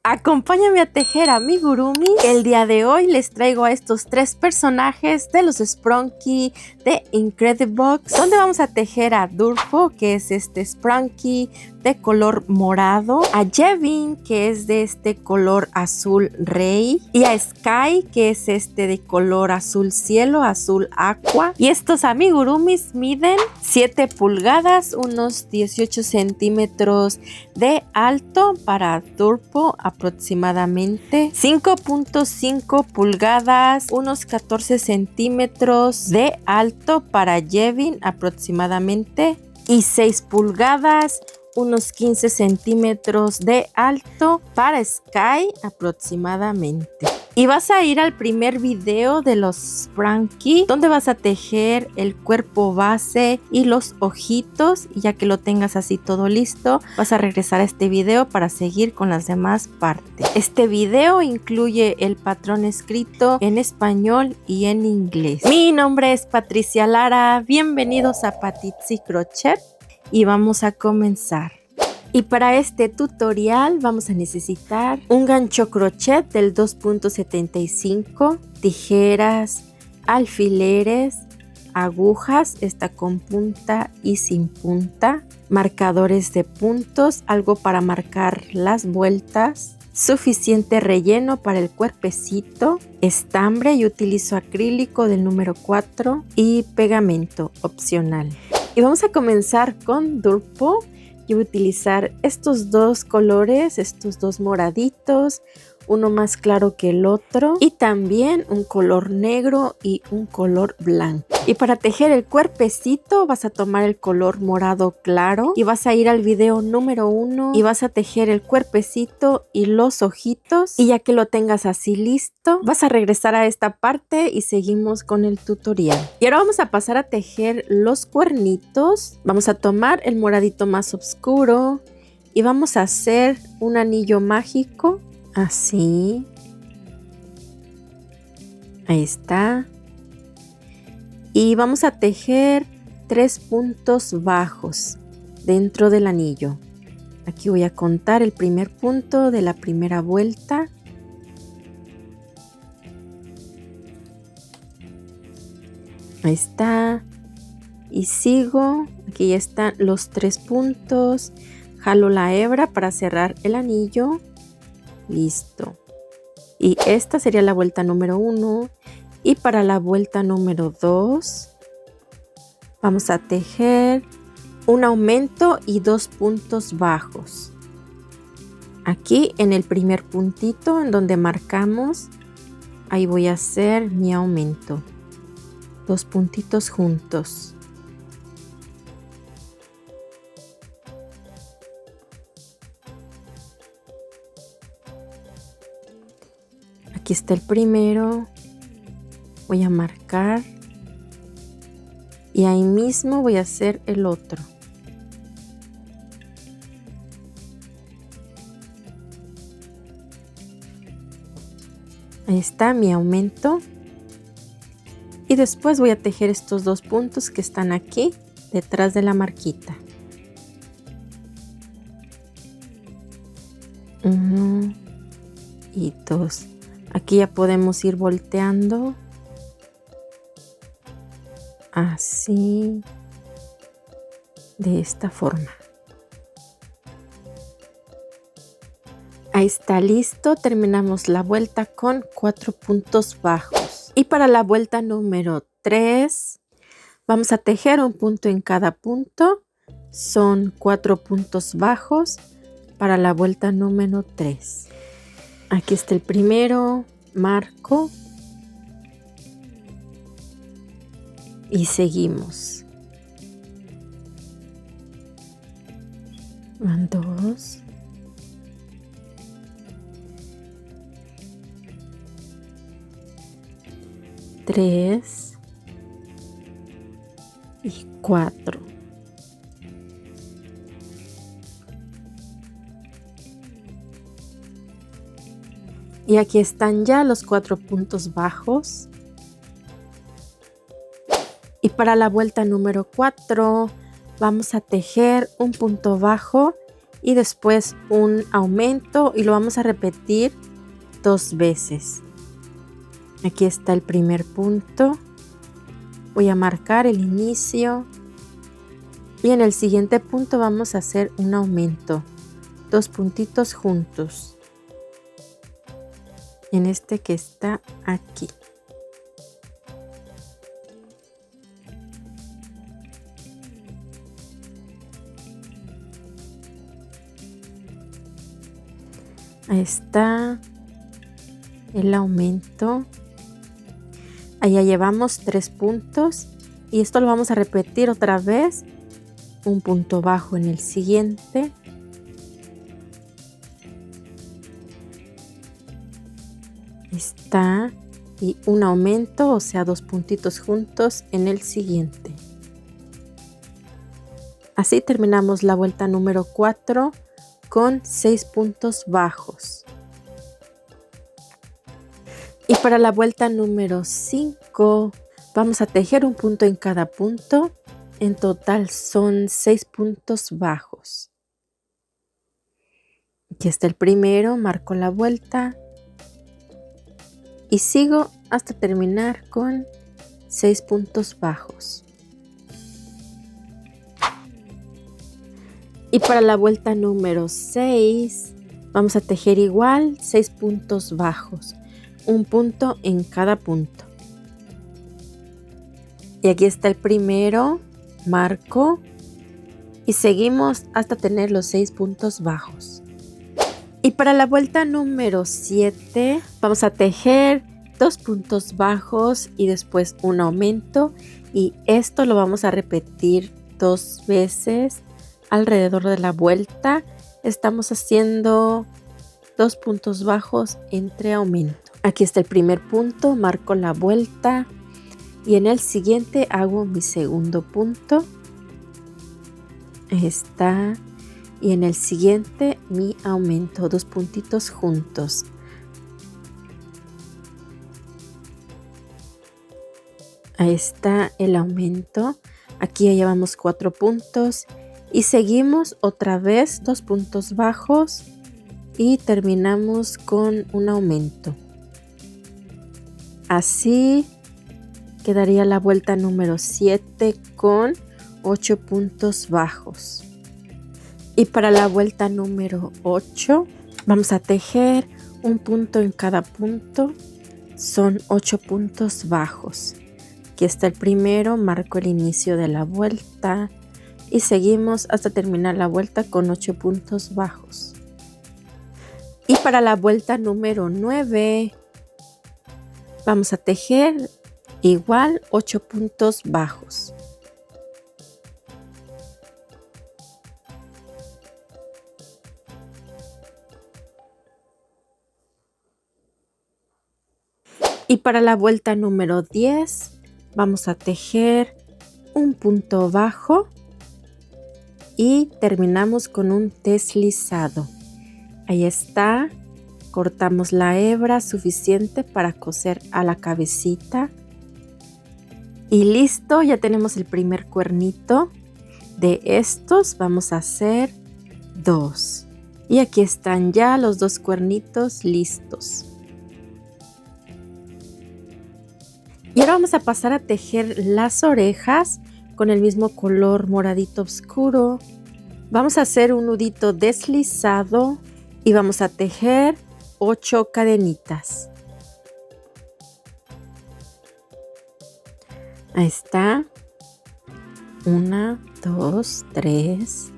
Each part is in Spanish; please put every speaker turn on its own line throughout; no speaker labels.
Acompáñame a tejer amigurumis. El día de hoy les traigo a estos tres personajes de los Sprunky de Incredibox, donde vamos a tejer a Durpo, que es este Sprunky de color morado, a Jevin, que es de este color azul rey, y a Sky, que es este de color azul cielo, azul aqua. Y estos amigurumis miden 7 pulgadas, unos 18 centímetros de alto para Durpo, aproximadamente 5.5 pulgadas, unos 14 centímetros de alto para Jevin aproximadamente, y 6 pulgadas, unos 15 centímetros de alto para Sky aproximadamente. Y vas a ir al primer video de los Sprunky, donde vas a tejer el cuerpo base y los ojitos. Y ya que lo tengas así todo listo, vas a regresar a este video para seguir con las demás partes. Este video incluye el patrón escrito en español y en inglés. Mi nombre es Patricia Lara, bienvenidos a Patitsi Crochet y vamos a comenzar. Y para este tutorial vamos a necesitar un gancho crochet del 2.75, tijeras, alfileres, agujas, esta con punta y sin punta, marcadores de puntos, algo para marcar las vueltas, suficiente relleno para el cuerpecito, estambre, y utilizo acrílico del número 4 y pegamento opcional. Y vamos a comenzar con Durpo. Yo voy a utilizar estos dos colores, estos dos moraditos, uno más claro que el otro, y también un color negro y un color blanco. Y para tejer el cuerpecito vas a tomar el color morado claro y vas a ir al video número 1 y vas a tejer el cuerpecito y los ojitos, y ya que lo tengas así listo vas a regresar a esta parte y seguimos con el tutorial. Y ahora vamos a pasar a tejer los cuernitos. Vamos a tomar el moradito más oscuro y vamos a hacer un anillo mágico. Así, ahí está, y vamos a tejer 3 puntos bajos dentro del anillo. Aquí voy a contar el primer punto de la primera vuelta. Ahí está, y sigo. Aquí ya están los 3 puntos, jalo la hebra para cerrar el anillo. Listo. Y esta sería la vuelta número 1. Y para la vuelta número 2 vamos a tejer un aumento y 2 puntos bajos. Aquí en el primer puntito en donde marcamos, ahí voy a hacer mi aumento. 2 puntitos juntos. Aquí está el primero, voy a marcar y ahí mismo voy a hacer el otro. Ahí está mi aumento, y después voy a tejer estos 2 puntos que están aquí detrás de la marquita. 1 y 2. Aquí ya podemos ir volteando, así, de esta forma. Ahí está listo, terminamos la vuelta con 4 puntos bajos. Y para la vuelta número 3, vamos a tejer un punto en cada punto. Son 4 puntos bajos para la vuelta número 3. Aquí está el primero, marco y seguimos. Van 2, 3 y 4. Y aquí están ya los 4 puntos bajos. Y para la vuelta número 4 vamos a tejer un punto bajo y después un aumento y lo vamos a repetir 2 veces. Aquí está el primer punto. Voy a marcar el inicio y en el siguiente punto vamos a hacer un aumento, 2 puntitos juntos. En este que está aquí. Ahí está el aumento. Allá llevamos 3 puntos y esto lo vamos a repetir otra vez. Un punto bajo en el siguiente. Está y un aumento, o sea, 2 puntitos juntos en el siguiente. Así terminamos la vuelta número 4 con 6 puntos bajos. Y para la vuelta número 5 vamos a tejer un punto en cada punto. En total son 6 puntos bajos. Aquí está el primero, marco la vuelta y sigo hasta terminar con 6 puntos bajos. Y para la vuelta número 6 vamos a tejer igual 6 puntos bajos, un punto en cada punto. Y aquí está el primero, marco y seguimos hasta tener los 6 puntos bajos. Y para la vuelta número 7 vamos a tejer 2 puntos bajos y después un aumento, y esto lo vamos a repetir 2 veces alrededor de la vuelta. Estamos haciendo 2 puntos bajos entre aumento. Aquí está el primer punto, marco la vuelta y en el siguiente hago mi segundo punto. Ahí está. Y en el siguiente mi aumento, 2 puntitos juntos. Ahí está el aumento. Aquí ya llevamos 4 puntos y seguimos otra vez 2 puntos bajos y terminamos con un aumento. Así quedaría la vuelta número 7 con 8 puntos bajos. Y para la vuelta número 8 vamos a tejer un punto en cada punto. Son 8 puntos bajos. Aquí está el primero, marco el inicio de la vuelta y seguimos hasta terminar la vuelta con 8 puntos bajos. Y para la vuelta número 9 vamos a tejer igual 8 puntos bajos. Y para la vuelta número 10 vamos a tejer un punto bajo y terminamos con un deslizado. Ahí está, cortamos la hebra suficiente para coser a la cabecita. Y listo, ya tenemos el primer cuernito. De estos vamos a hacer 2. Y aquí están ya los 2 cuernitos listos. Y ahora vamos a pasar a tejer las orejas con el mismo color moradito oscuro. Vamos a hacer un nudito deslizado y vamos a tejer 8 cadenitas. Ahí está. 1, 2, 3,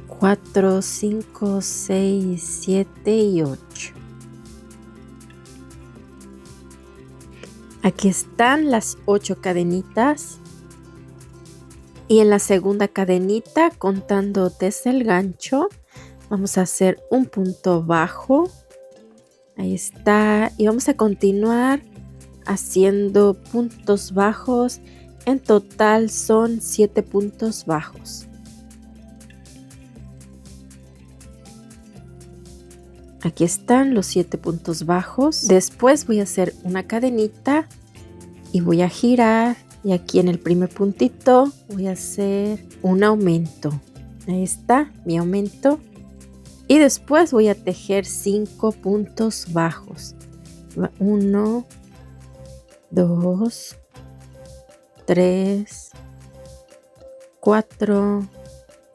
4, 5, 6, 7 y 8. Aquí están las 8 cadenitas. Y en la segunda cadenita, contando desde el gancho, vamos a hacer un punto bajo. Ahí está. Y vamos a continuar haciendo puntos bajos. En total son 7 puntos bajos. Aquí están los 7 puntos bajos. Después voy a hacer una cadenita y voy a girar. Y aquí en el primer puntito voy a hacer un aumento. Ahí está mi aumento. Y después voy a tejer 5 puntos bajos. 1, 2, 3, 4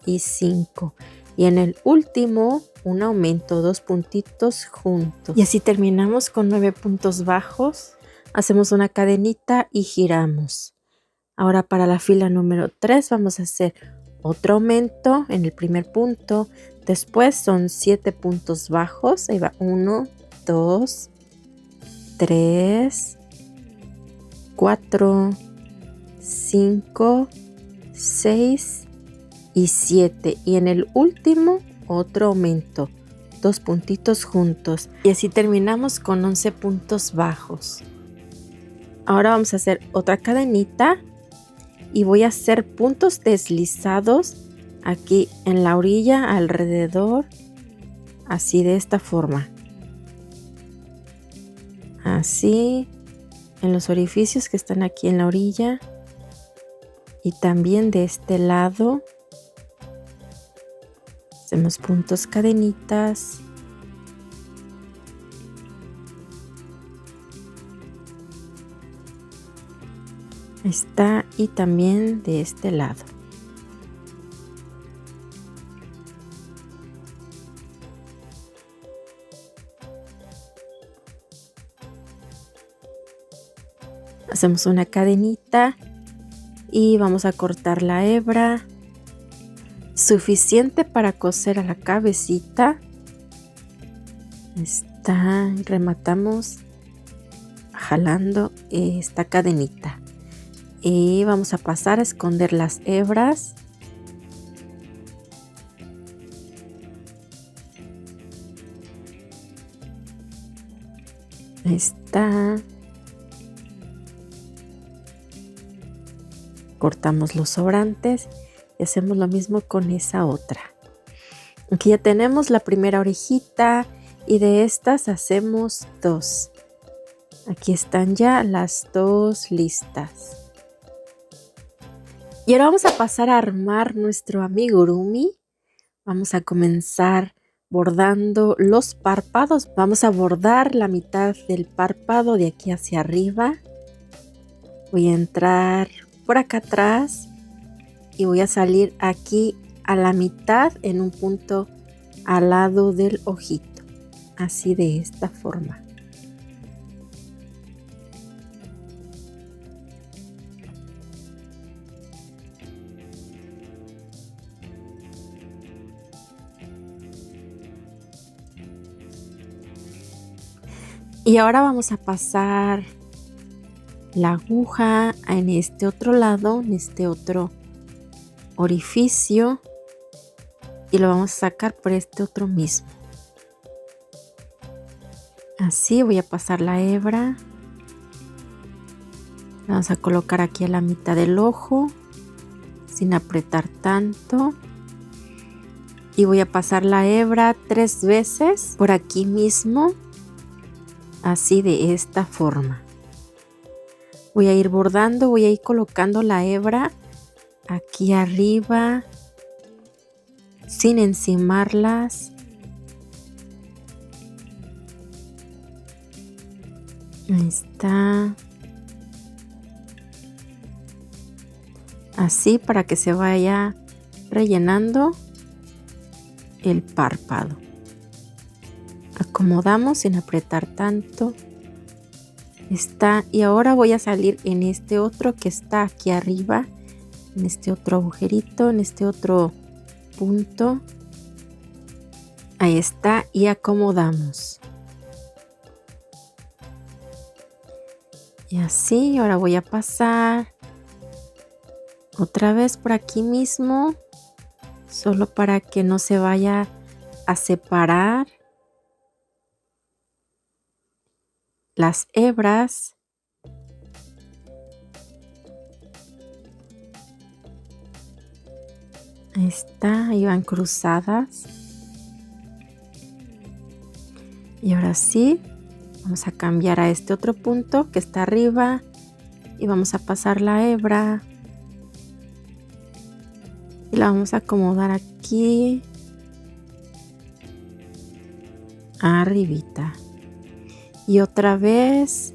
y 5. Y en el último un aumento, 2 puntitos juntos. Y así terminamos con 9 puntos bajos. Hacemos una cadenita y giramos. Ahora para la fila número 3 vamos a hacer otro aumento en el primer punto. Después son 7 puntos bajos. Ahí va 1, 2, 3, 4, 5, 6 y 7. Y en el último otro aumento. 2 puntitos juntos. Y así terminamos con 11 puntos bajos. Ahora vamos a hacer otra cadenita. Y voy a hacer puntos deslizados aquí en la orilla alrededor, así de esta forma. Así en los orificios que están aquí en la orilla y también de este lado. Hacemos puntos cadenitas. Está y también de este lado. Hacemos una cadenita y vamos a cortar la hebra suficiente para coser a la cabecita. Está, rematamos jalando esta cadenita. Y vamos a pasar a esconder las hebras. Ahí está. Cortamos los sobrantes y hacemos lo mismo con esa otra. Aquí ya tenemos la primera orejita y de estas hacemos 2. Aquí están ya las 2 listas. Y ahora vamos a pasar a armar nuestro amigurumi. Vamos a comenzar bordando los párpados. Vamos a bordar la mitad del párpado de aquí hacia arriba. Voy a entrar por acá atrás y voy a salir aquí a la mitad en un punto al lado del ojito. Así de esta forma. Y ahora vamos a pasar la aguja en este otro lado, en este otro orificio. Y lo vamos a sacar por este otro mismo. Así voy a pasar la hebra. La vamos a colocar aquí a la mitad del ojo, sin apretar tanto. Y voy a pasar la hebra 3 veces por aquí mismo. Así de esta forma. Voy a ir bordando, voy a ir colocando la hebra aquí arriba sin encimarlas. Ahí está. Así para que se vaya rellenando el párpado. Acomodamos sin apretar tanto. Está, y ahora voy a salir en este otro que está aquí arriba, en este otro agujerito, en este otro punto. Ahí está, y acomodamos. Y así, ahora voy a pasar otra vez por aquí mismo, solo para que no se vaya a separar las hebras. Ahí está, ahí van cruzadas. Y ahora sí, vamos a cambiar a este otro punto que está arriba y vamos a pasar la hebra y la vamos a acomodar aquí aquí arribita. Y otra vez.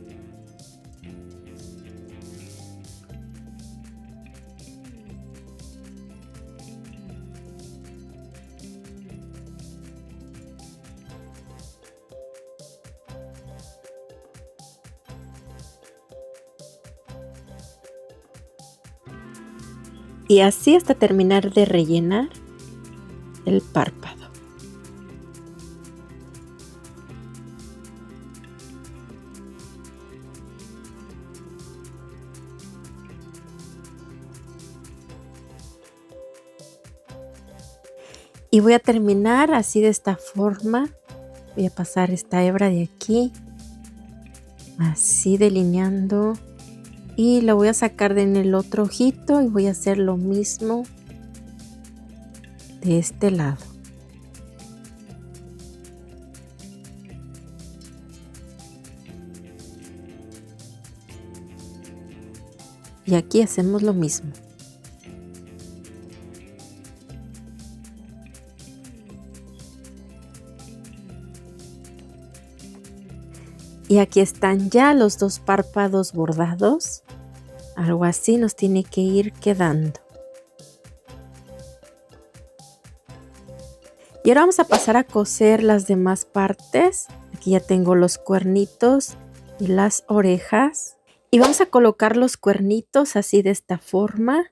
Y así hasta terminar de rellenar el párpado. Y voy a terminar así de esta forma. Voy a pasar esta hebra de aquí, así delineando. Y lo voy a sacar en el otro ojito y voy a hacer lo mismo de este lado. Y aquí hacemos lo mismo. Y aquí están ya los dos párpados bordados. Algo así nos tiene que ir quedando. Y ahora vamos a pasar a coser las demás partes. Aquí ya tengo los cuernitos y las orejas. Y vamos a colocar los cuernitos así de esta forma.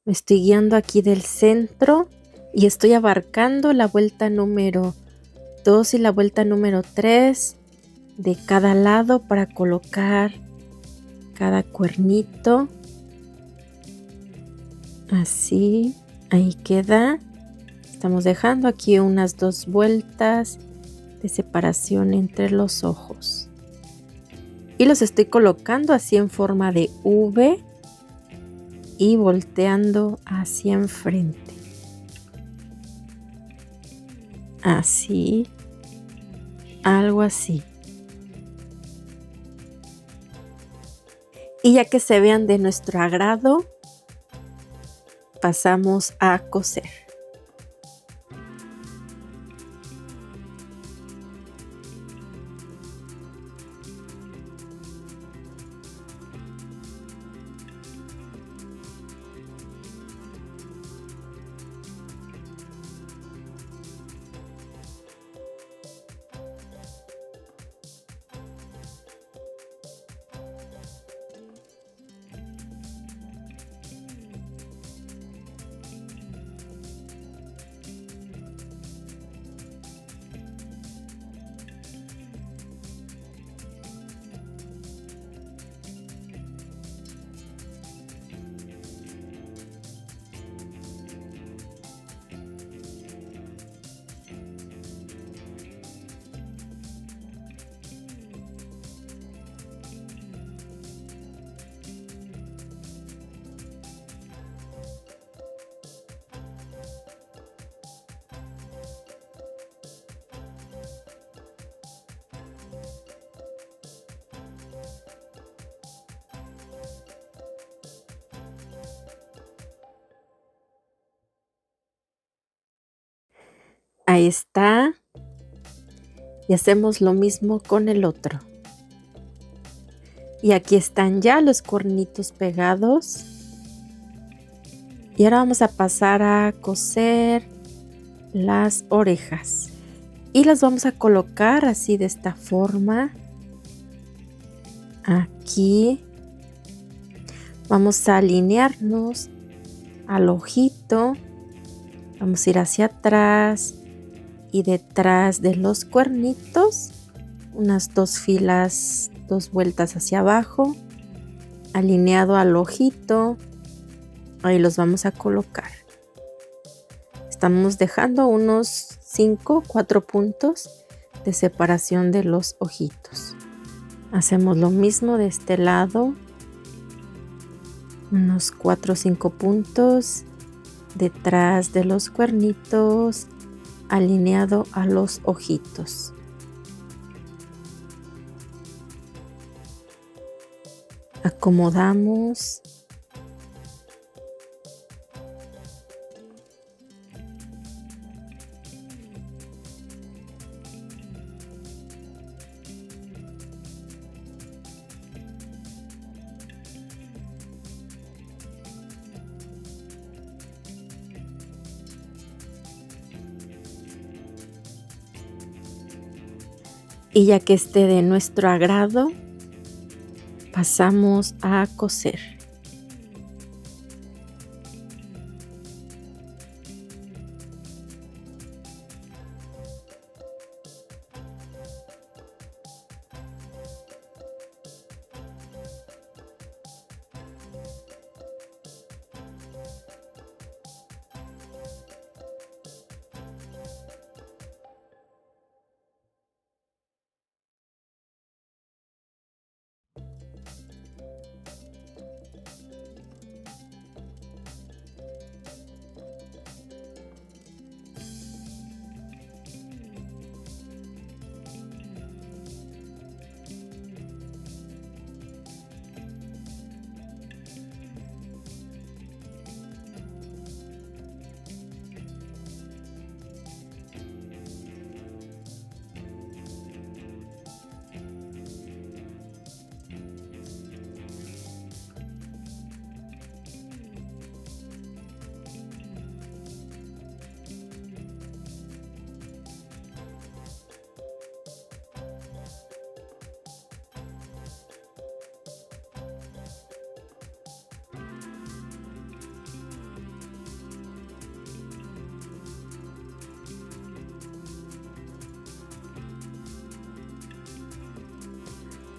Me estoy guiando aquí del centro y estoy abarcando la vuelta número 2 y la vuelta número 3 de cada lado para colocar cada cuernito. Así, ahí queda. Estamos dejando aquí unas 2 vueltas de separación entre los ojos. Y los estoy colocando así en forma de V y volteando hacia enfrente. Así, algo así. Y ya que se vean de nuestro agrado, pasamos a coser. Ahí está. Y hacemos lo mismo con el otro. Y aquí están ya los cuernitos pegados. Y ahora vamos a pasar a coser las orejas. Y las vamos a colocar así de esta forma. Aquí. Vamos a alinearnos al ojito. Vamos a ir hacia atrás. Y detrás de los cuernitos, unas 2 filas, 2 vueltas hacia abajo, alineado al ojito. Ahí los vamos a colocar. Estamos dejando unos 4 puntos de separación de los ojitos. Hacemos lo mismo de este lado. Unos 4 o 5 puntos detrás de los cuernitos, alineado a los ojitos. Acomodamos. Y ya que esté de nuestro agrado, pasamos a coser.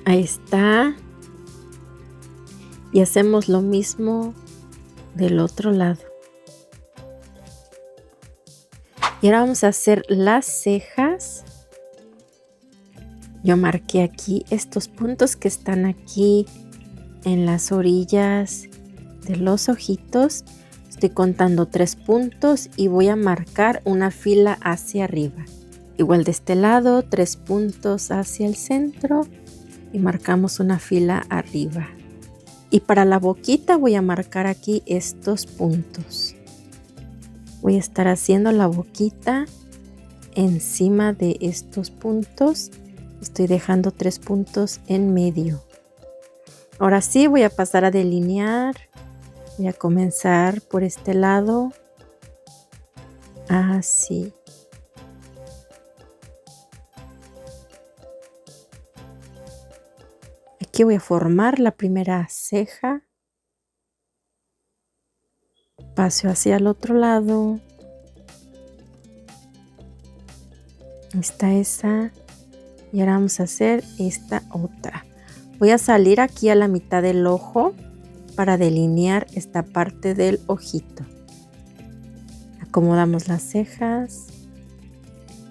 Ahí está. Y hacemos lo mismo del otro lado. Y ahora vamos a hacer las cejas. Yo marqué aquí estos puntos que están aquí en las orillas de los ojitos. Estoy contando 3 puntos y voy a marcar una fila hacia arriba. Igual de este lado, 3 puntos hacia el centro y marcamos una fila arriba. Y para la boquita voy a marcar aquí estos puntos. Voy a estar haciendo la boquita encima de estos puntos. Estoy dejando 3 puntos en medio. Ahora sí voy a pasar a delinear. Voy a comenzar por este lado. Así. Aquí voy a formar la primera ceja. Paso hacia el otro lado. Está esa. Y ahora vamos a hacer esta otra. Voy a salir aquí a la mitad del ojo para delinear esta parte del ojito. Acomodamos las cejas.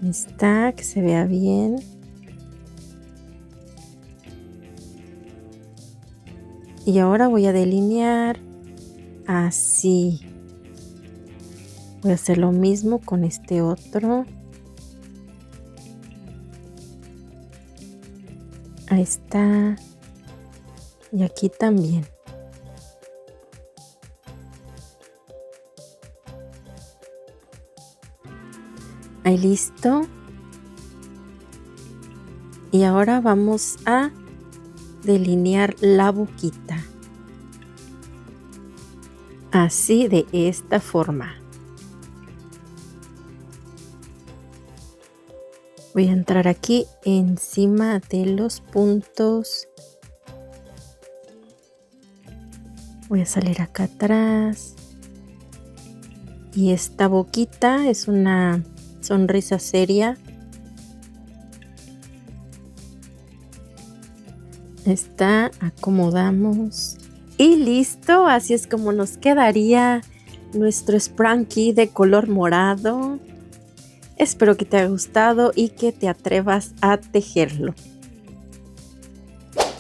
Ahí está, que se vea bien. Y ahora voy a delinear así. Voy a hacer lo mismo con este otro. Ahí está. Y aquí también. Ahí listo. Y ahora vamos a delinear la boquita. Así, de esta forma. Voy a entrar aquí encima de los puntos. Voy a salir acá atrás. Y esta boquita es una sonrisa seria. Está, acomodamos. Y listo, así es como nos quedaría nuestro Sprunky de color morado. Espero que te haya gustado y que te atrevas a tejerlo.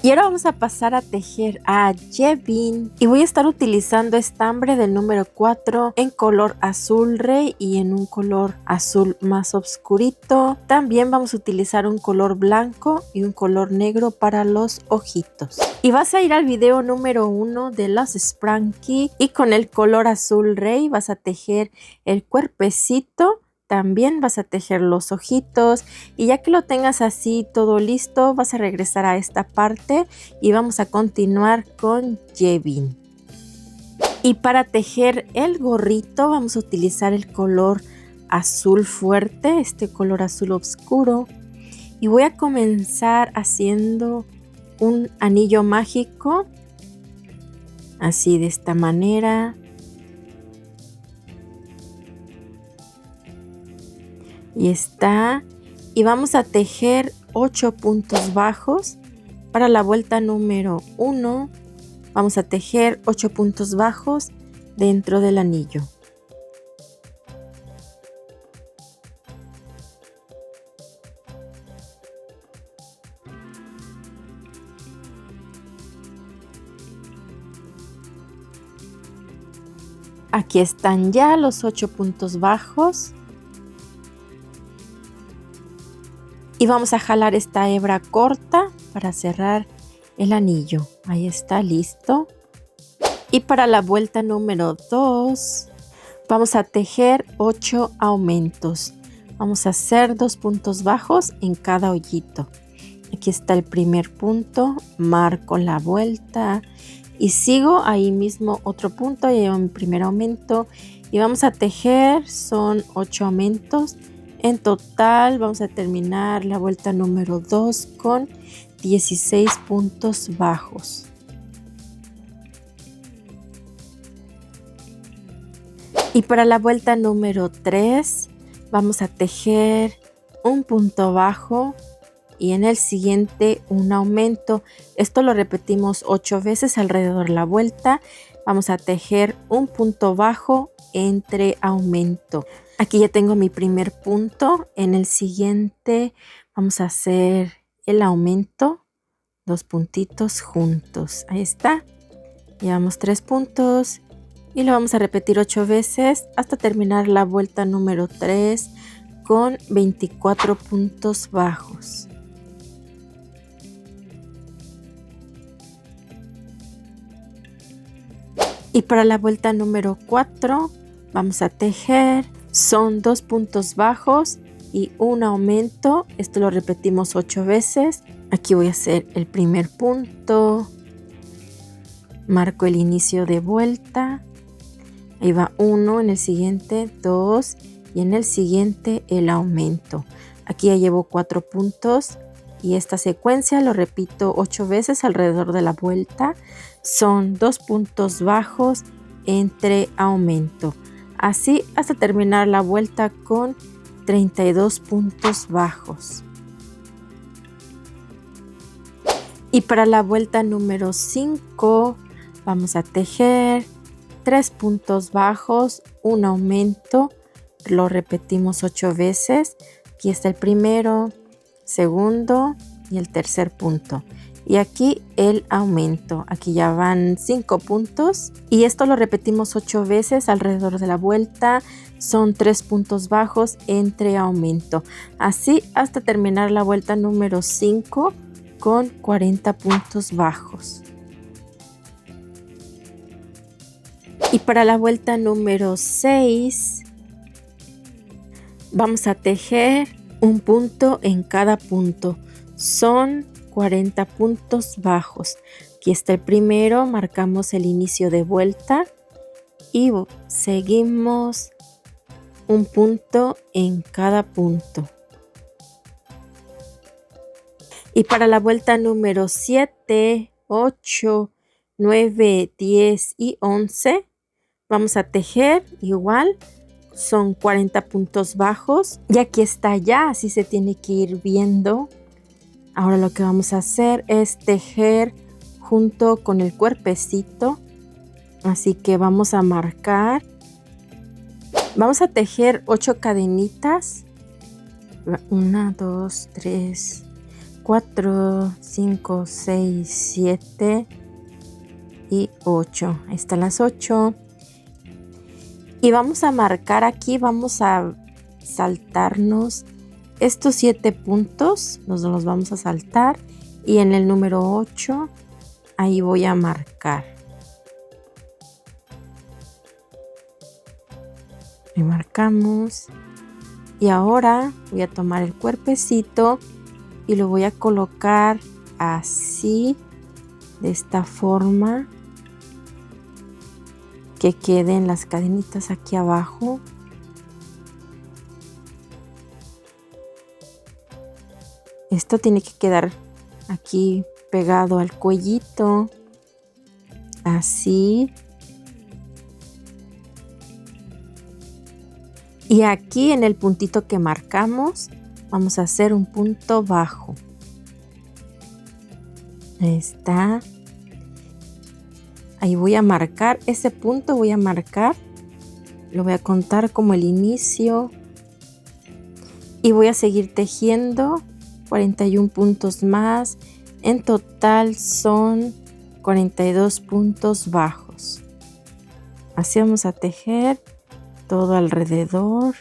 Y ahora vamos a pasar a tejer a Jevin. Y voy a estar utilizando estambre del número 4 en color azul rey y en un color azul más oscurito. También vamos a utilizar un color blanco y un color negro para los ojitos. Y vas a ir al video número 1 de los Sprunky y con el color azul rey vas a tejer el cuerpecito. También vas a tejer los ojitos y ya que lo tengas así todo listo, vas a regresar a esta parte y vamos a continuar con Jevin. Y para tejer el gorrito vamos a utilizar el color azul fuerte, este color azul oscuro. Y voy a comenzar haciendo un anillo mágico, así de esta manera. Y está. Y vamos a tejer 8 puntos bajos. Para la vuelta número 1 vamos a tejer 8 puntos bajos dentro del anillo. Aquí están ya los 8 puntos bajos. Y vamos a jalar esta hebra corta para cerrar el anillo. Ahí está, listo. Y para la vuelta número 2 vamos a tejer 8 aumentos. Vamos a hacer 2 puntos bajos en cada hoyito. Aquí está el primer punto, marco la vuelta y sigo ahí mismo otro punto, ya llevo mi primer aumento y vamos a tejer, son 8 aumentos. En total vamos a terminar la vuelta número 2 con 16 puntos bajos. Y para la vuelta número 3 vamos a tejer un punto bajo y en el siguiente un aumento. Esto lo repetimos 8 veces alrededor de la vuelta. Vamos a tejer un punto bajo entre aumento. Aquí ya tengo mi primer punto. En el siguiente vamos a hacer el aumento, 2 puntitos juntos. Ahí está. Llevamos 3 puntos y lo vamos a repetir 8 veces hasta terminar la vuelta número 3 con 24 puntos bajos. Y para la vuelta número 4 vamos a tejer, son 2 puntos bajos y un aumento. Esto lo repetimos 8 veces. Aquí voy a hacer el primer punto, marco el inicio de vuelta, ahí va 1, en el siguiente 2 y en el siguiente el aumento. Aquí ya llevo 4 puntos y esta secuencia lo repito 8 veces alrededor de la vuelta. Son 2 puntos bajos entre aumento. Así hasta terminar la vuelta con 32 puntos bajos. Y para la vuelta número 5 vamos a tejer 3 puntos bajos, un aumento. Lo repetimos 8 veces. Aquí está el primero, segundo y el tercer punto. Y aquí el aumento. Aquí ya van 5 puntos. Y esto lo repetimos 8 veces alrededor de la vuelta. Son 3 puntos bajos entre aumento. Así hasta terminar la vuelta número 5 con 40 puntos bajos. Y para la vuelta número 6 vamos a tejer un punto en cada punto. Son 40 puntos bajos. Aquí está el primero, marcamos el inicio de vuelta y seguimos un punto en cada punto. Y para la vuelta número 7, 8, 9, 10 y 11 vamos a tejer igual. Son 40 puntos bajos. Y aquí está ya, así se tiene que ir viendo. Ahora lo que vamos a hacer es tejer junto con el cuerpecito. Así que vamos a marcar. Vamos a tejer 8 cadenitas. 1, 2, 3, 4, 5, 6, 7 y 8. Ahí están las 8. Y vamos a marcar aquí, vamos a saltarnos estos 7 puntos, nos los vamos a saltar y en el número 8 ahí voy a marcar. Y marcamos y ahora voy a tomar el cuerpecito y lo voy a colocar así, de esta forma, que queden las cadenitas aquí abajo. Esto tiene que quedar aquí pegado al cuellito, así. Y aquí en el puntito que marcamos vamos a hacer un punto bajo. Ahí está. Ahí voy a marcar ese punto, voy a marcar, lo voy a contar como el inicio y voy a seguir tejiendo 41 puntos más. En total son 42 puntos bajos. Así vamos a tejer todo alrededor.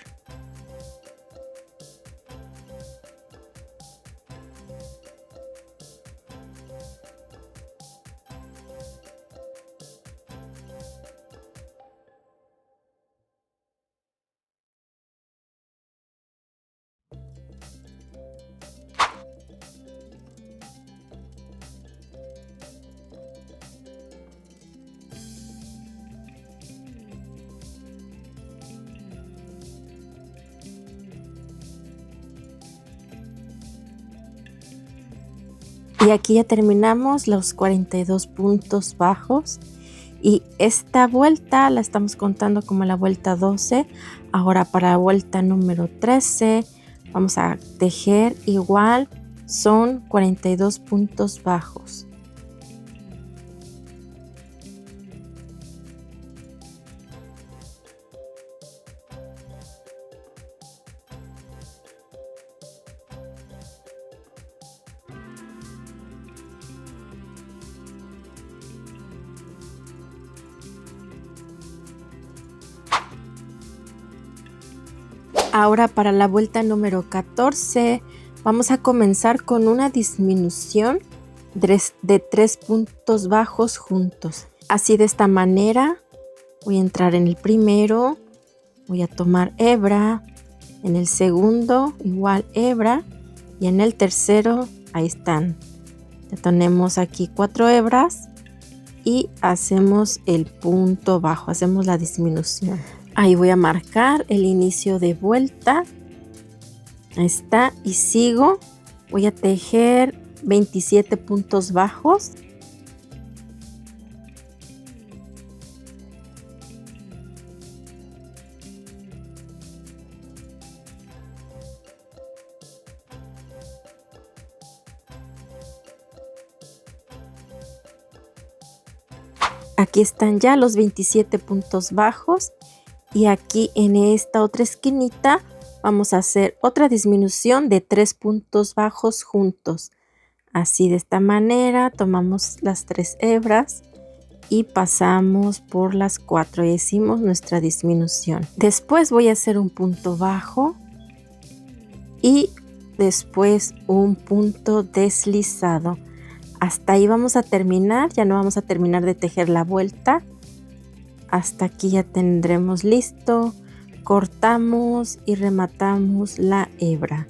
Y aquí ya terminamos los 42 puntos bajos y esta vuelta la estamos contando como la vuelta 12. Ahora para la vuelta número 13 vamos a tejer igual, son 42 puntos bajos. Ahora para la vuelta número 14 vamos a comenzar con una disminución de 3 puntos bajos juntos. Así de esta manera voy a entrar en el primero, voy a tomar hebra, en el segundo igual hebra y en el tercero ahí están. Ya tenemos aquí 4 hebras y hacemos el punto bajo, hacemos la disminución. Ahí voy a marcar el inicio de vuelta. Ahí está. Y sigo. Voy a tejer 27 puntos bajos. Aquí están ya los 27 puntos bajos. Y aquí en esta otra esquinita vamos a hacer otra disminución de 3 puntos bajos juntos. Así de esta manera tomamos las 3 hebras y pasamos por las 4 y hicimos nuestra disminución. Después voy a hacer un punto bajo y después un punto deslizado. Hasta ahí vamos a terminar, ya no vamos a terminar de tejer la vuelta. Hasta aquí ya tendremos listo, cortamos y rematamos la hebra.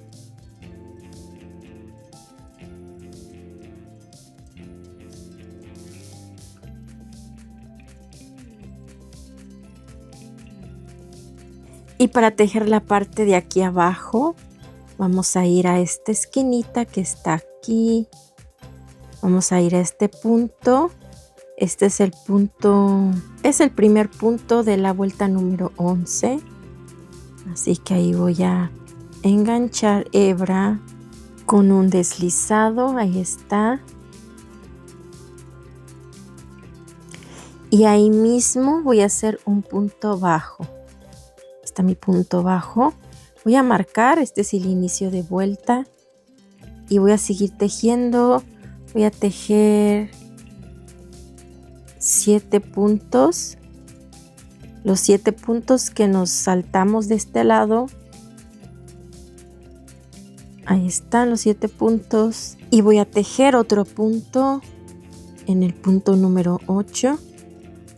Y para tejer la parte de aquí abajo, vamos a ir a esta esquinita que está aquí. Vamos a ir a este punto. Este es el punto, es el primer punto de la vuelta número 11. Así que ahí voy a enganchar hebra con un deslizado. Ahí está. Y ahí mismo voy a hacer un punto bajo. Está mi punto bajo. Voy a marcar, este es el inicio de vuelta. Y voy a seguir tejiendo. Voy a tejer 7 puntos, los 7 puntos que nos saltamos de este lado. Ahí están los 7 puntos y voy a tejer otro punto en el punto número 8,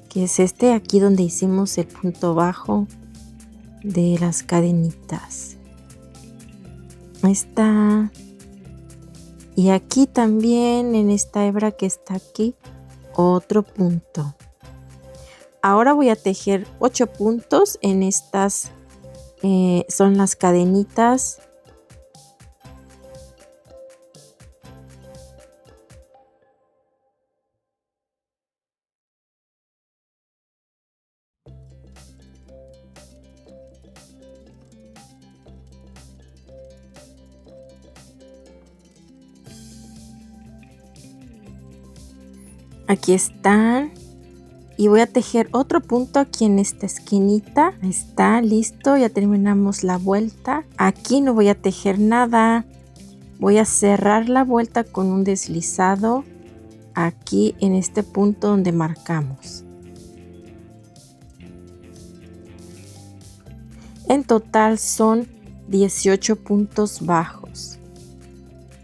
que es este aquí donde hicimos el punto bajo de las cadenitas. Ahí está. Y aquí también en esta hebra que está aquí otro punto. Ahora voy a tejer 8 puntos en estas, son las cadenitas Aquí están. Y voy a tejer otro punto aquí en esta esquinita. Ahí está, listo, ya terminamos la vuelta. Aquí no voy a tejer nada. Voy a cerrar la vuelta con un deslizado aquí en este punto donde marcamos. En total son 18 puntos bajos.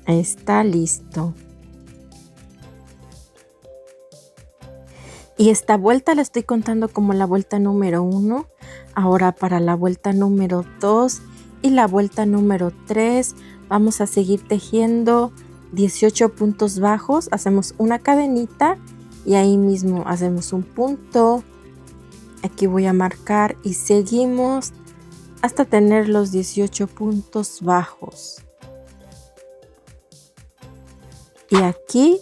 Ahí está, listo. Y esta vuelta la estoy contando como la vuelta número 1. Ahora para la vuelta número 2 y la vuelta número 3 vamos a seguir tejiendo 18 puntos bajos. Hacemos una cadenita y ahí mismo hacemos un punto. Aquí voy a marcar y seguimos hasta tener los 18 puntos bajos. Y aquí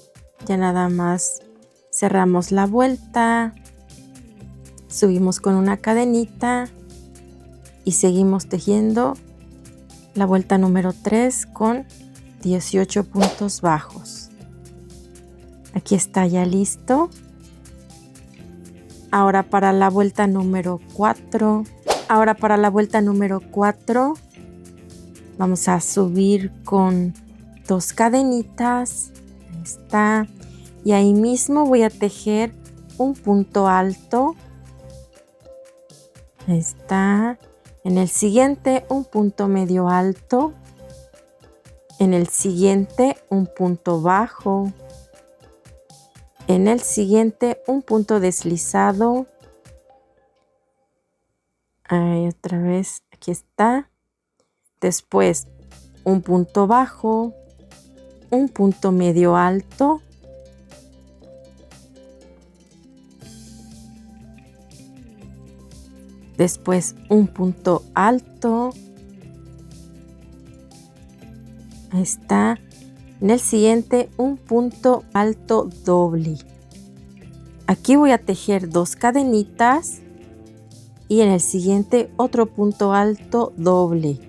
ya nada más cerramos la vuelta, subimos con una cadenita y seguimos tejiendo la vuelta número 3 con 18 puntos bajos. Aquí está ya listo. Ahora para la vuelta número 4. Ahora para la vuelta número 4 vamos a subir con 2 cadenitas. Ahí está. Y ahí mismo voy a tejer un punto alto. Ahí está. En el siguiente un punto medio alto. En el siguiente un punto bajo. En el siguiente un punto deslizado. Ahí otra vez, aquí está. Después un punto bajo, un punto medio alto. Después un punto alto. Ahí está. En el siguiente un punto alto doble. Aquí voy a tejer 2 cadenitas y en el siguiente otro punto alto doble.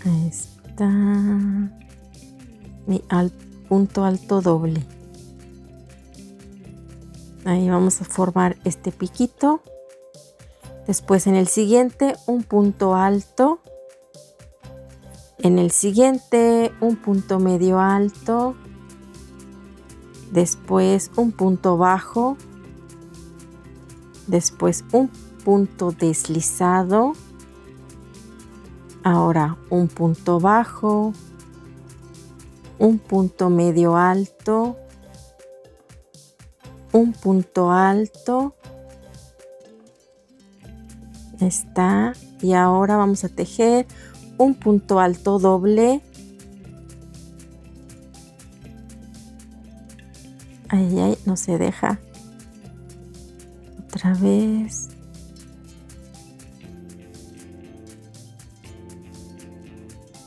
Ahí está mi punto alto doble. Ahí vamos a formar este piquito. Después en el siguiente un punto alto. En el siguiente un punto medio alto. Después un punto bajo. Después un punto deslizado. Ahora un punto bajo. Un punto medio alto. Un punto alto. Está. Y ahora vamos a tejer un punto alto doble. Ay, ay, no se deja. Otra vez.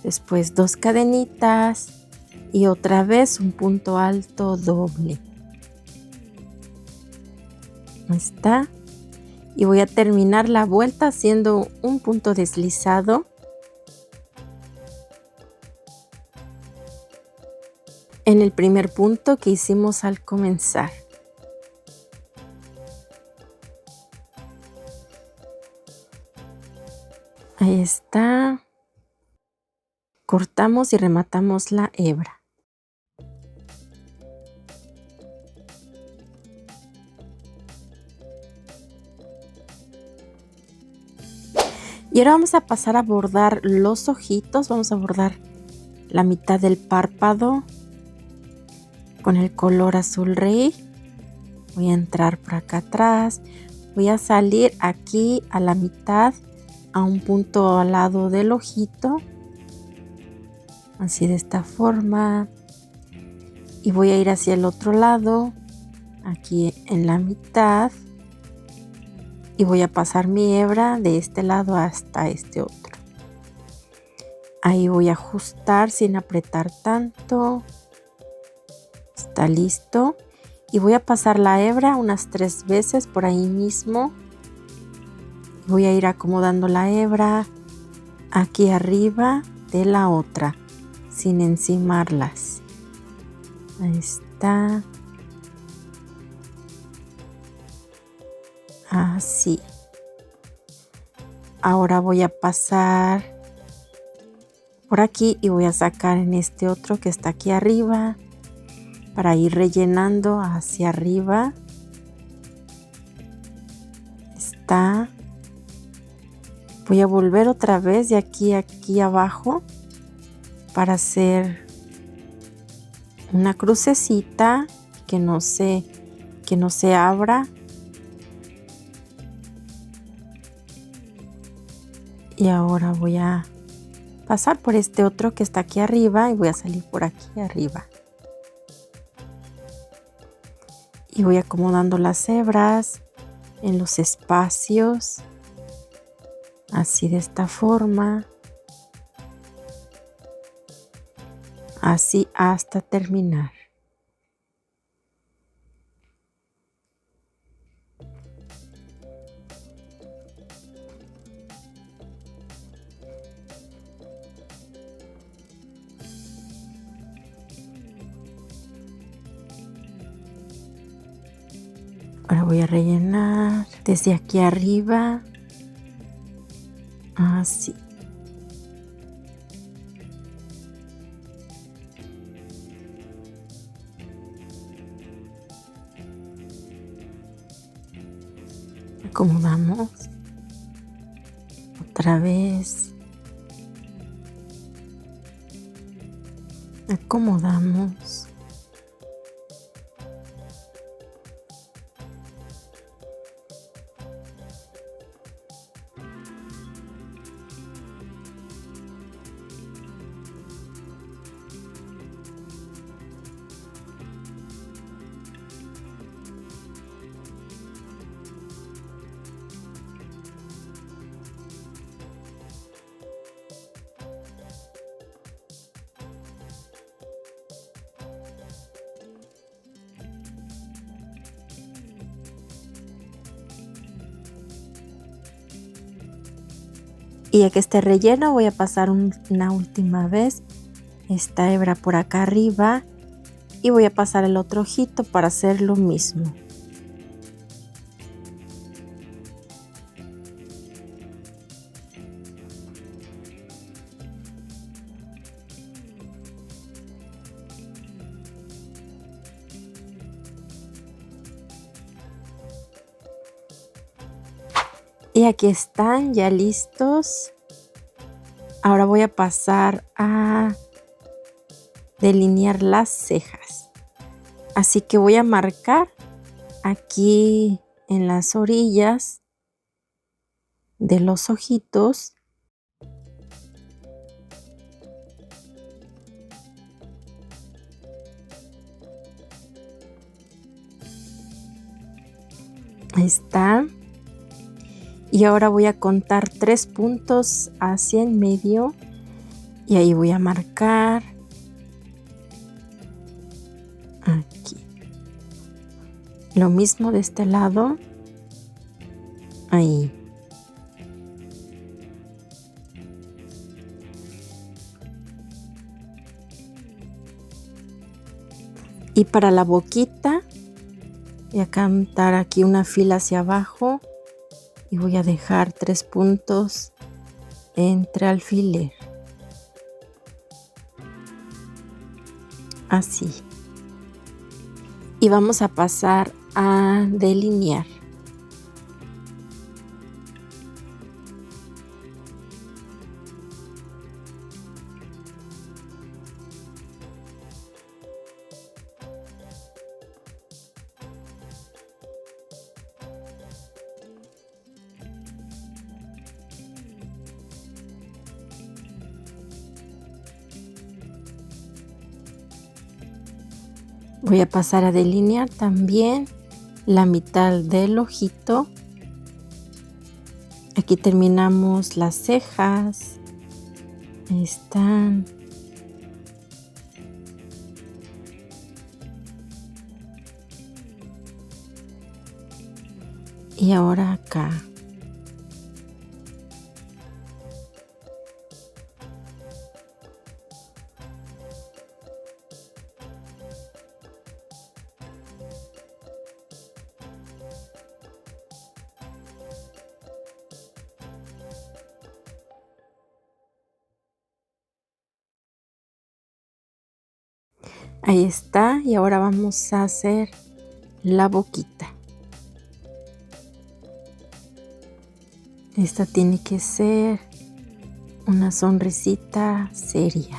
Después 2 cadenitas y otra vez un punto alto doble. Ahí está. Y voy a terminar la vuelta haciendo un punto deslizado. En el primer punto que hicimos al comenzar. Ahí está. Cortamos y rematamos la hebra. Y ahora vamos a pasar a bordar los ojitos. Vamos a bordar la mitad del párpado con el color azul rey. Voy a entrar por acá atrás. Voy a salir aquí a la mitad, a un punto al lado del ojito. Así de esta forma. Y voy a ir hacia el otro lado, aquí en la mitad. Y voy a pasar mi hebra de este lado hasta este otro. Ahí voy a ajustar sin apretar tanto. Está listo. Y voy a pasar la hebra unas 3 veces por ahí mismo. Voy a ir acomodando la hebra aquí arriba de la otra, sin encimarlas. Ahí está. está. Así. Ahora voy a pasar por aquí y voy a sacar en este otro que está aquí arriba para ir rellenando hacia arriba. Está. Voy a volver otra vez de aquí a aquí abajo para hacer una crucecita que no se abra. Y ahora voy a pasar por este otro que está aquí arriba y voy a salir por aquí arriba. Y voy acomodando las hebras en los espacios, así de esta forma, así hasta terminar. Ahora voy a rellenar desde aquí arriba, así. Acomodamos otra vez. Acomodamos. Y ya que esté relleno voy a pasar una última vez esta hebra por acá arriba y voy a pasar el otro ojito para hacer lo mismo. Y aquí están ya listos. Ahora voy a pasar a delinear las cejas. Así que voy a marcar aquí en las orillas de los ojitos. Ahí está. Y ahora voy a contar 3 puntos hacia el medio y ahí voy a marcar aquí. Lo mismo de este lado. Ahí. Y para la boquita voy a contar aquí una fila hacia abajo. Y voy a dejar 3 puntos entre alfiler. Así. Y vamos a pasar a delinear. Voy a pasar a delinear también la mitad del ojito. Aquí terminamos las cejas. Ahí están. Y ahora acá. Ahí está, y ahora vamos a hacer la boquita. Esta tiene que ser una sonrisita seria.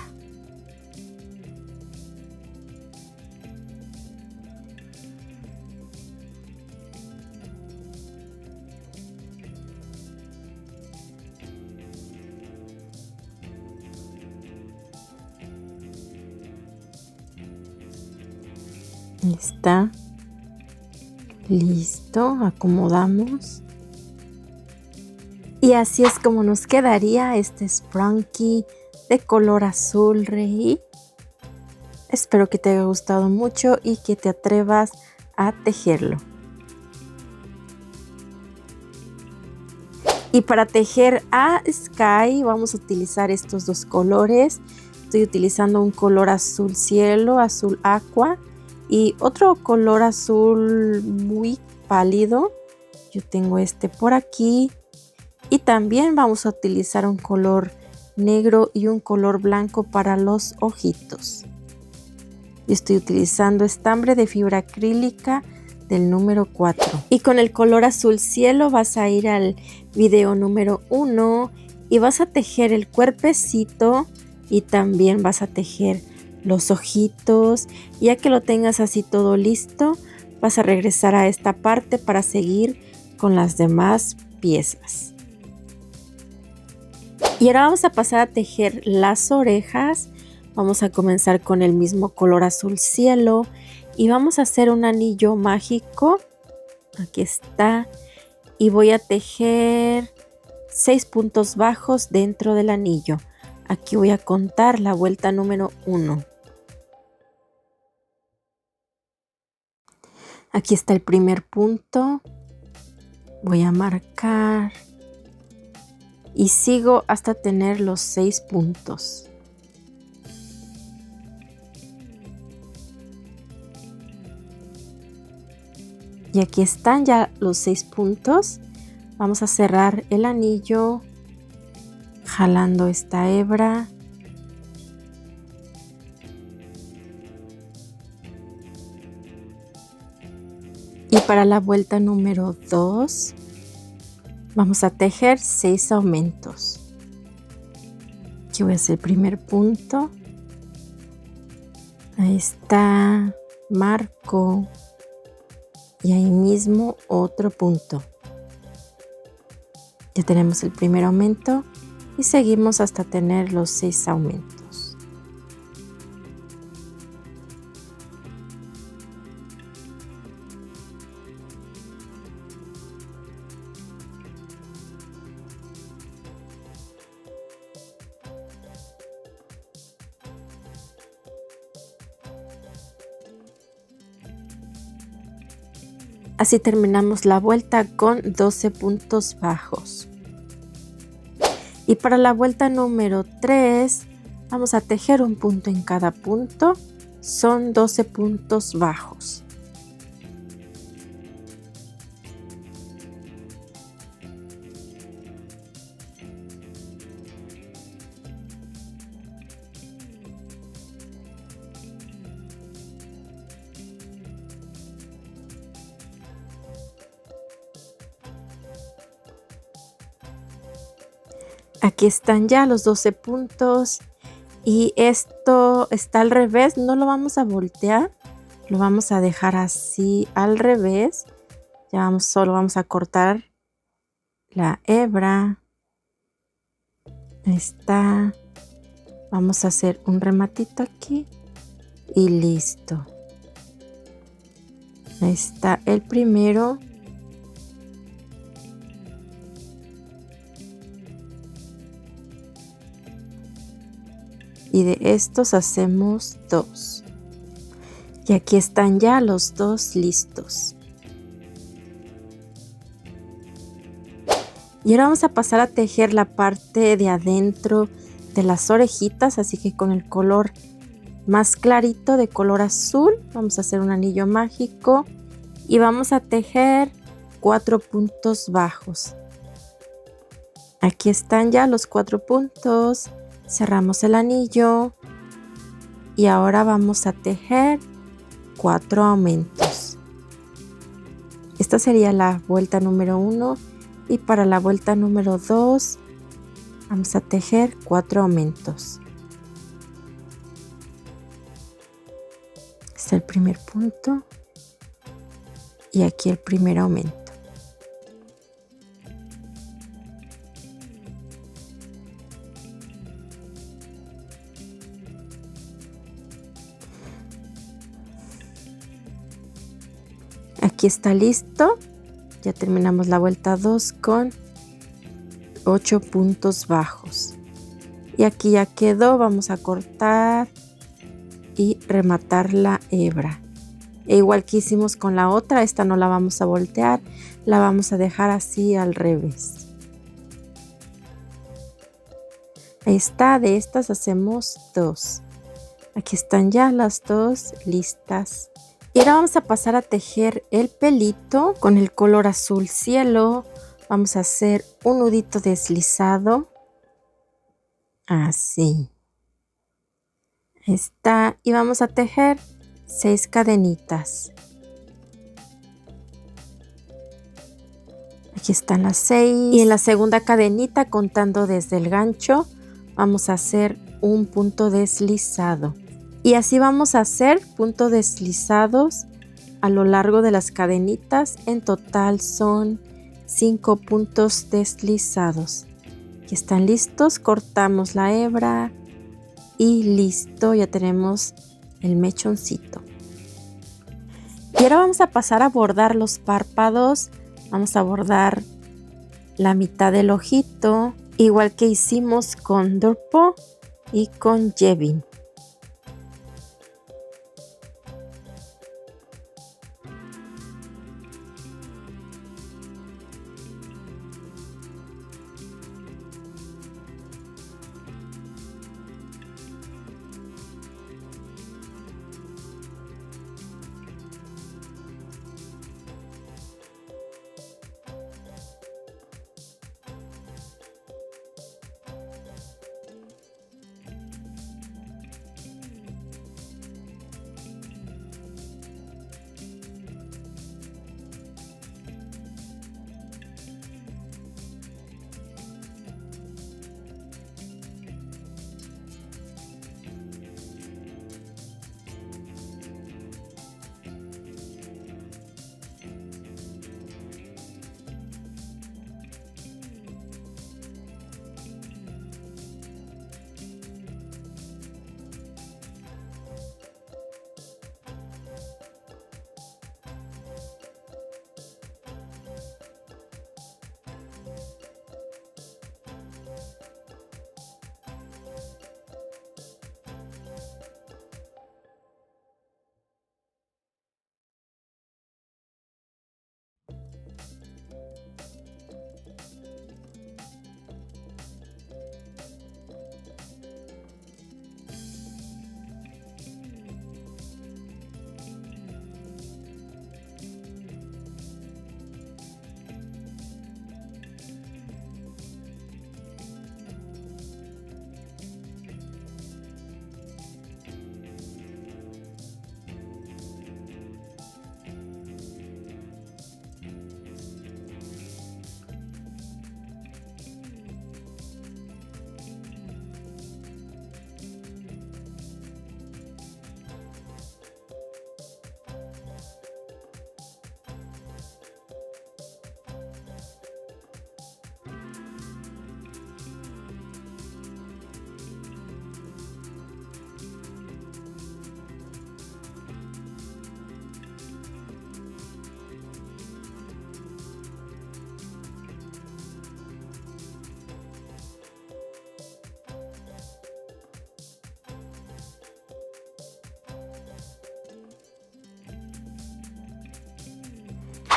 Está listo, acomodamos. Y así es como nos quedaría este Sprunky de color azul rey. Espero que te haya gustado mucho y que te atrevas a tejerlo. Y para tejer a Sky vamos a utilizar estos dos colores. Estoy utilizando un color azul cielo, azul aqua y otro color azul muy pálido. Yo tengo este por aquí. Y también vamos a utilizar un color negro y un color blanco para los ojitos. Yo estoy utilizando estambre de fibra acrílica del número 4. Y con el color azul cielo vas a ir al video número 1 y vas a tejer el cuerpecito y también vas a tejer los ojitos. Ya que lo tengas así todo listo, vas a regresar a esta parte para seguir con las demás piezas. Y ahora vamos a pasar a tejer las orejas. Vamos a comenzar con el mismo color azul cielo y vamos a hacer un anillo mágico. Aquí está. Y voy a tejer 6 puntos bajos dentro del anillo. Aquí voy a contar la vuelta número 1. Aquí está el primer punto. Voy a marcar. Y sigo hasta tener los 6 puntos. Y aquí están ya los 6 puntos. Vamos a cerrar el anillo jalando esta hebra. Y para la vuelta número 2 vamos a tejer 6 aumentos. Aquí voy a hacer el primer punto. Ahí está, marco. Y ahí mismo otro punto. Ya tenemos el primer aumento y seguimos hasta tener los 6 aumentos. Así terminamos la vuelta con 12 puntos bajos. Y para la vuelta número 3 vamos a tejer un punto en cada punto. Son 12 puntos bajos. Aquí están ya los 12 puntos y esto está al revés, no lo vamos a voltear, lo vamos a dejar así al revés. Ya solo vamos a cortar la hebra. Ahí está. Vamos a hacer un rematito aquí y listo. Ahí está el primero. Y de estos hacemos 2. Y aquí están ya los 2 listos. Y ahora vamos a pasar a tejer la parte de adentro de las orejitas. Así que con el color más clarito de color azul vamos a hacer un anillo mágico. Y vamos a tejer 4 puntos bajos. Aquí están ya los 4 puntos. Cerramos el anillo Y ahora vamos a tejer 4 aumentos. Esta sería la vuelta número 1 y para la vuelta número 2 vamos a tejer 4 aumentos. Este es el primer punto y aquí el primer aumento. Aquí está listo. Ya terminamos la vuelta 2 con 8 puntos bajos. Y aquí ya quedó. Vamos a cortar y rematar la hebra. E igual que hicimos con la otra, esta no la vamos a voltear, la vamos a dejar así al revés. Ahí está, de estas hacemos 2. Aquí están ya las 2 listas. Y ahora vamos a pasar a tejer el pelito con el color azul cielo. Vamos a hacer un nudito deslizado. Así. Ahí está. Y vamos a tejer 6 cadenitas. Aquí están las 6. Y en la segunda cadenita, contando desde el gancho, vamos a hacer un punto deslizado. Y así vamos a hacer puntos deslizados a lo largo de las cadenitas. En total son 5 puntos deslizados. Aquí están listos, cortamos la hebra y listo, ya tenemos el mechoncito. Y ahora vamos a pasar a bordar los párpados. Vamos a bordar la mitad del ojito, igual que hicimos con Durpo y con Jevin.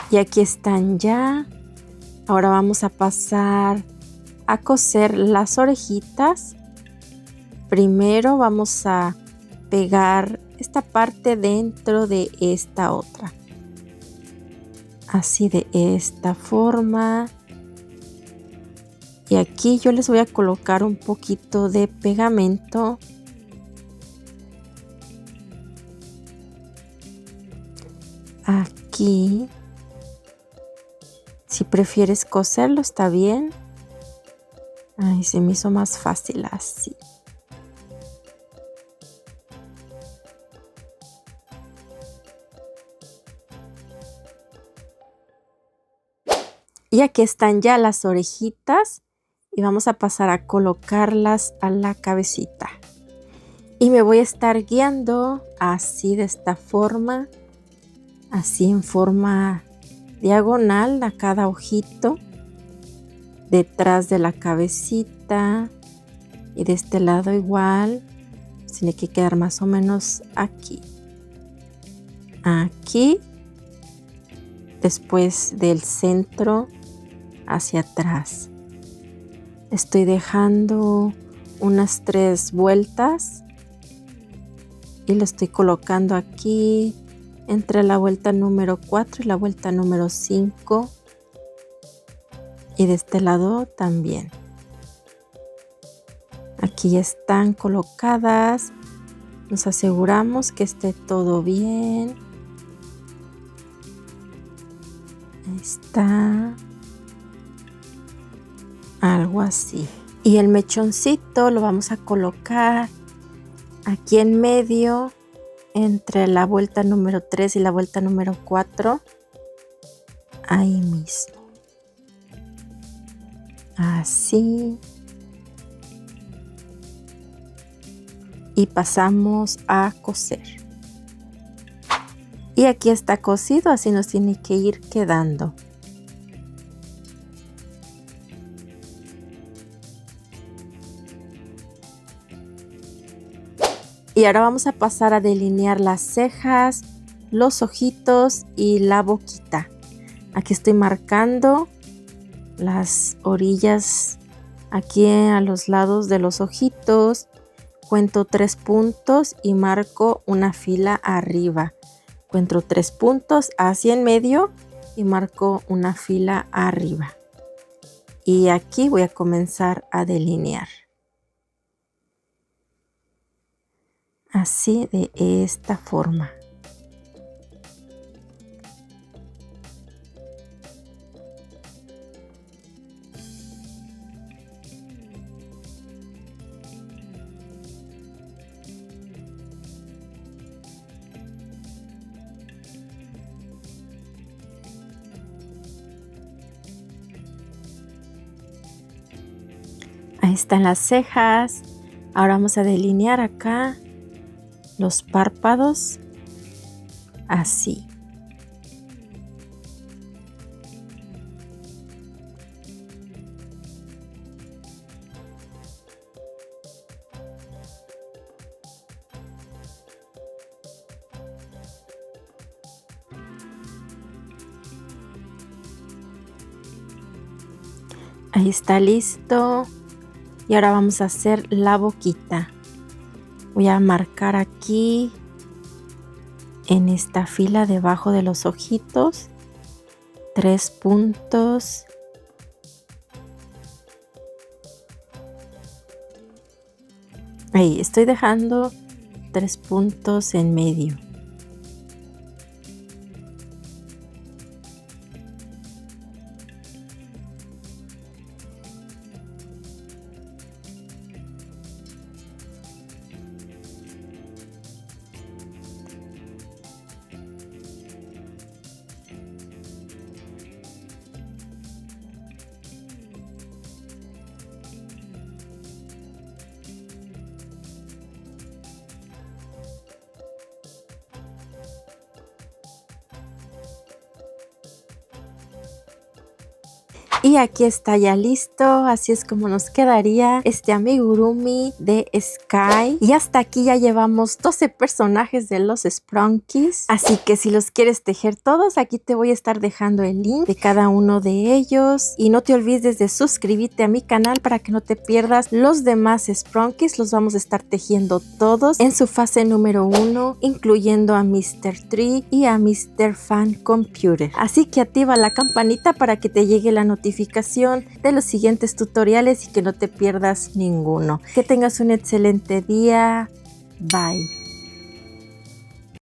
Y aquí están ya. Ahora vamos a pasar a coser las orejitas. Primero vamos a pegar esta parte dentro de esta otra. Así, de esta forma. Y aquí yo les voy a colocar un poquito de pegamento aquí. Si prefieres coserlo, está bien. Ay, se me hizo más fácil así. Y aquí están ya las orejitas y vamos a pasar a colocarlas a la cabecita. Y me voy a estar guiando así, de esta forma, así en forma diagonal a cada ojito, detrás de la cabecita, y de este lado igual. Tiene que quedar más o menos aquí, aquí, después del centro hacia atrás. Estoy dejando unas 3 vueltas y lo estoy colocando aquí entre la vuelta número 4 y la vuelta número 5, y de este lado también. Aquí ya están colocadas. Nos aseguramos que esté todo bien. Ahí está. Algo así. Y el mechoncito lo vamos a colocar aquí en medio, entre la vuelta número 3 y la vuelta número 4. Ahí mismo. Así. Y pasamos a coser. Y aquí está cosido, así nos tiene que ir quedando. Y ahora vamos a pasar a delinear las cejas, los ojitos y la boquita. Aquí estoy marcando las orillas aquí a los lados de los ojitos. Cuento 3 puntos y marco una fila arriba. Cuento 3 puntos hacia en medio y marco una fila arriba. Y aquí voy a comenzar a delinear. Así, de esta forma. Ahí están las cejas. Ahora vamos a delinear acá los párpados, así. Ahí está listo. Y ahora vamos a hacer la boquita. Voy a marcar aquí en esta fila debajo de los ojitos 3 puntos. Ahí estoy dejando 3 puntos en medio. Y aquí está ya listo, así es como nos quedaría este amigurumi de Sky. Y hasta aquí ya llevamos 12 personajes de los Sprunkies. Así que si los quieres tejer todos, aquí te voy a estar dejando el link de cada uno de ellos. Y no te olvides de suscribirte a mi canal para que no te pierdas los demás Sprunkies. Los vamos a estar tejiendo todos en su fase número 1, incluyendo a Mr. Tree y a Mr. Fan Computer. Así que activa la campanita para que te llegue la notificación de los siguientes tutoriales y que no te pierdas ninguno. Que tengas un excelente día. Bye.